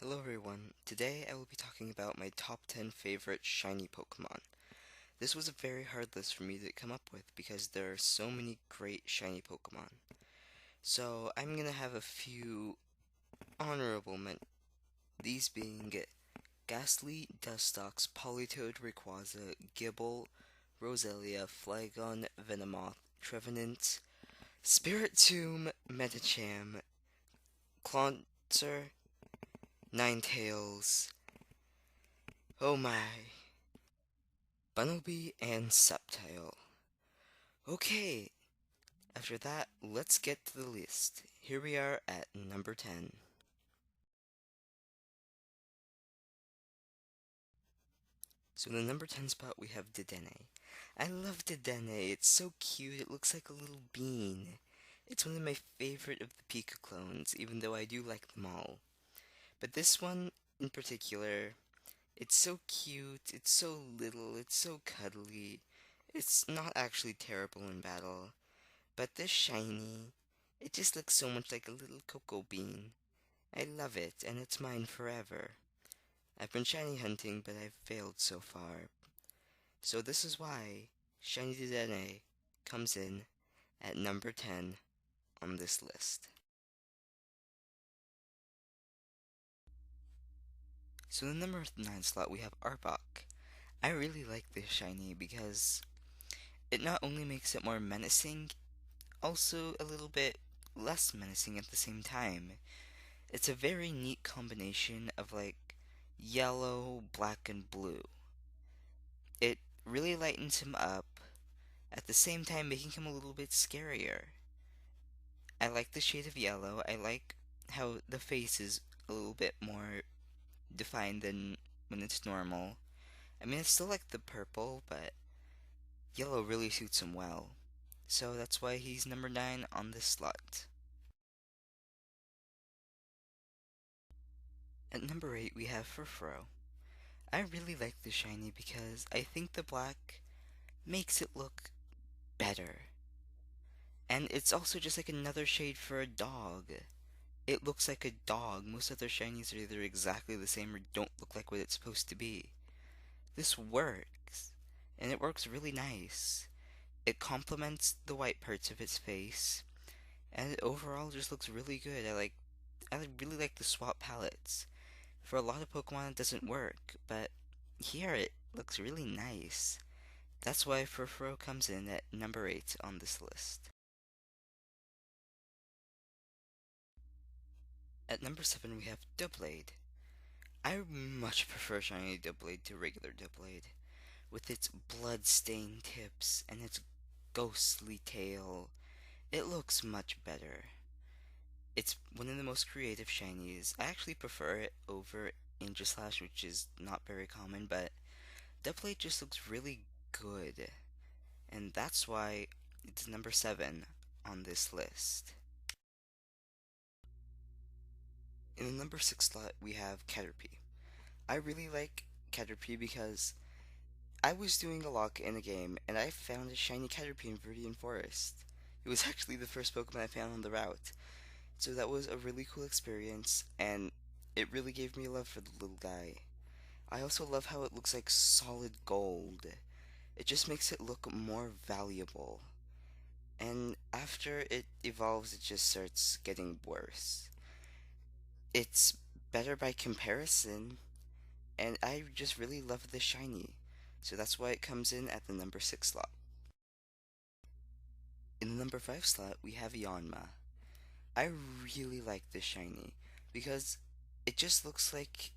Hello everyone, today I will be talking about my top 10 favorite shiny Pokemon. This was a very hard list for me to come up with because there are so many great shiny Pokemon. So I'm gonna have a few honorable these being Ghastly, Dustox, Politoed, Rayquaza, Gible, Roselia, Flygon, Venomoth, Trevenant, Spiritomb, Metacham, Clauncher, Ninetales, oh my, Bunnelby, and Sceptile. Okay, after that, let's get to the list. Here we are at number 10. So in the number 10 spot we have Dedenne. I love Dedenne, it's so cute, it looks like a little bean. It's one of my favorite of the Pika clones, even though I do like them all. But this one in particular, it's so cute, it's so little, it's so cuddly. It's not actually terrible in battle. But this shiny, it just looks so much like a little cocoa bean. I love it, and it's mine forever. I've been shiny hunting, but I've failed so far. So this is why Shiny Dedenne comes in at number 10 on this list. So in the number 9 slot we have Arbok. I really like this shiny because it not only makes it more menacing, also a little bit less menacing at the same time. It's a very neat combination of like yellow, black, and blue. It really lightens him up, at the same time making him a little bit scarier. I like the shade of yellow. I like how the face is a little bit more defined than when it's normal. I mean, it's still like the purple, but yellow really suits him well. So that's why he's number 9 on this slot. At number 8, we have Furfuro. I really like the shiny because I think the black makes it look better. And it's also just like another shade for a dog. It looks like a dog. Most other shinies are either exactly the same or don't look like what it's supposed to be. This works. And it works really nice. It complements the white parts of its face. And it overall just looks really good. I really like the swap palettes. For a lot of Pokemon it doesn't work, but here it looks really nice. That's why Furfuro comes in at number 8 on this list. At number 7 we have Doublade. I much prefer shiny Doublade to regular Doublade. With its blood-stained tips and its ghostly tail, it looks much better. It's one of the most creative shinies. I actually prefer it over Aegislash, which is not very common, but Doublade just looks really good. And that's why it's number 7 on this list. In the number 6 slot, we have Caterpie. I really like Caterpie because I was doing a lock in a game and I found a shiny Caterpie in Viridian Forest. It was actually the first Pokemon I found on the route. So that was a really cool experience and it really gave me love for the little guy. I also love how it looks like solid gold. It just makes it look more valuable. And after it evolves, it just starts getting worse. It's better by comparison, and I just really love the shiny. So that's why it comes in at the number 6 slot. In the number 5 slot, we have Yanma. I really like this shiny because it just looks like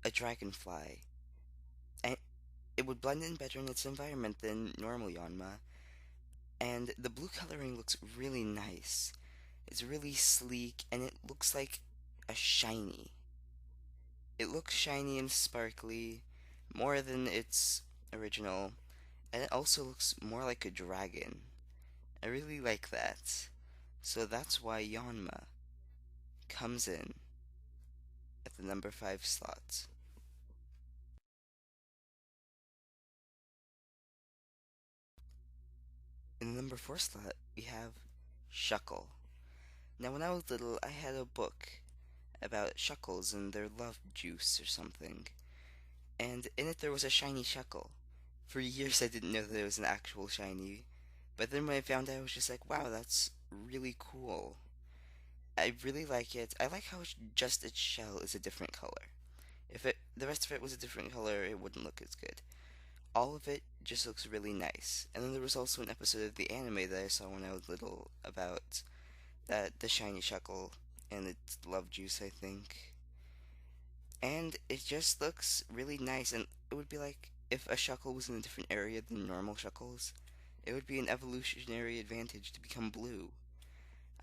a dragonfly. And it would blend in better in its environment than normal Yanma. And the blue coloring looks really nice. It's really sleek and it looks like a shiny. It looks shiny and sparkly more than its original, and it also looks more like a dragon. I really like that. So that's why Yanma comes in at the number 5 slot. In the number 4 slot, we have Shuckle. Now, when I was little, I had a book about shuckles and their love juice or something. And in it there was a shiny chuckle. For years I didn't know that it was an actual shiny, but then when I found out, I was just like, wow, that's really cool. I really like it. I like how just its shell is a different color. If the rest of it was a different color, it wouldn't look as good. All of it just looks really nice. And then there was also an episode of the anime that I saw when I was little about that the shiny chuckle and its love juice, I think. And it just looks really nice. And it would be like if a shuckle was in a different area than normal shuckles, it would be an evolutionary advantage to become blue.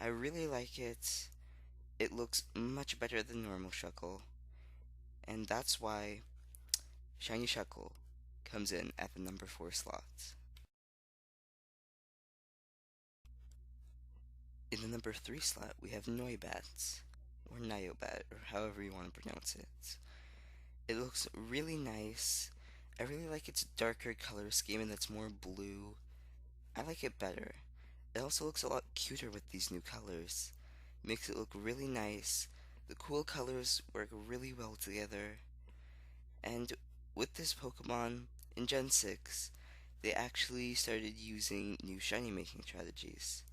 I really like it. It looks much better than normal shuckle, and that's why shiny shuckle comes in at the number 4 slot. In the number 3 slot, we have noibat, or niobat, or however you want to pronounce it. It looks really nice. I really like its darker color scheme and it's more blue. I like it better. It also looks a lot cuter with these new colors. Makes it look really nice. The cool colors work really well together. And with this Pokemon, in Gen 6, they actually started using new shiny making strategies.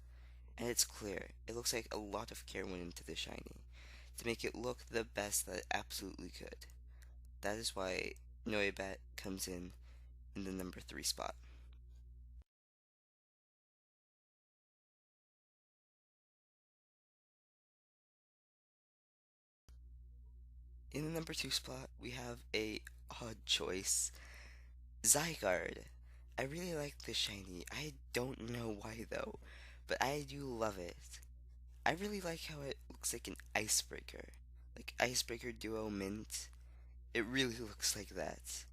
And it's clear, it looks like a lot of care went into the shiny to make it look the best that it absolutely could. That is why Noibat comes in the number 3 spot. In the number 2 spot, we have a odd choice, Zygarde. I really like this shiny. I don't know why though, but I do love it. I really like how it looks like an icebreaker. Like Icebreaker Duo Mint. It really looks like that.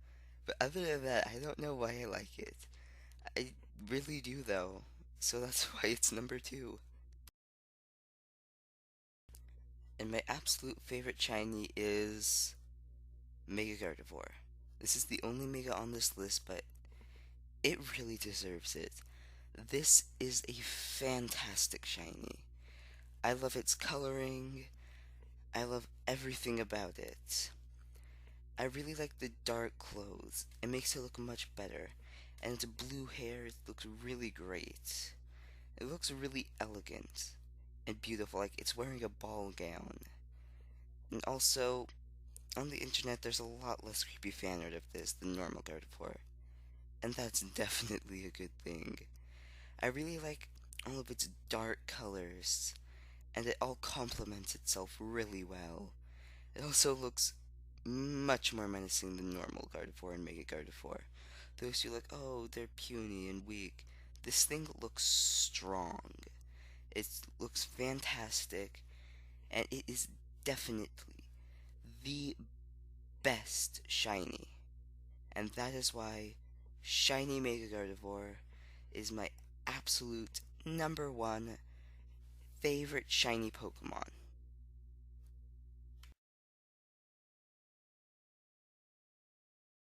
But other than that, I don't know why I like it. I really do though. So that's why it's number 2. And my absolute favorite shiny is Mega Gardevoir. This is the only Mega on this list, but it really deserves it. This is a fantastic shiny. I love its coloring. I love everything about it. I really like the dark clothes. It makes it look much better. And its blue hair looks really great. It looks really elegant and beautiful, like it's wearing a ball gown. And also, on the internet, there's a lot less creepy fan art of this than normal Gardevoir. And that's definitely a good thing. I really like all of its dark colors, and it all complements itself really well. It also looks much more menacing than normal Gardevoir and Mega Gardevoir. Those who like, oh, they're puny and weak. This thing looks strong. It looks fantastic, and it is definitely the best shiny. And that is why Shiny Mega Gardevoir is my absolute number 1 favorite shiny Pokemon.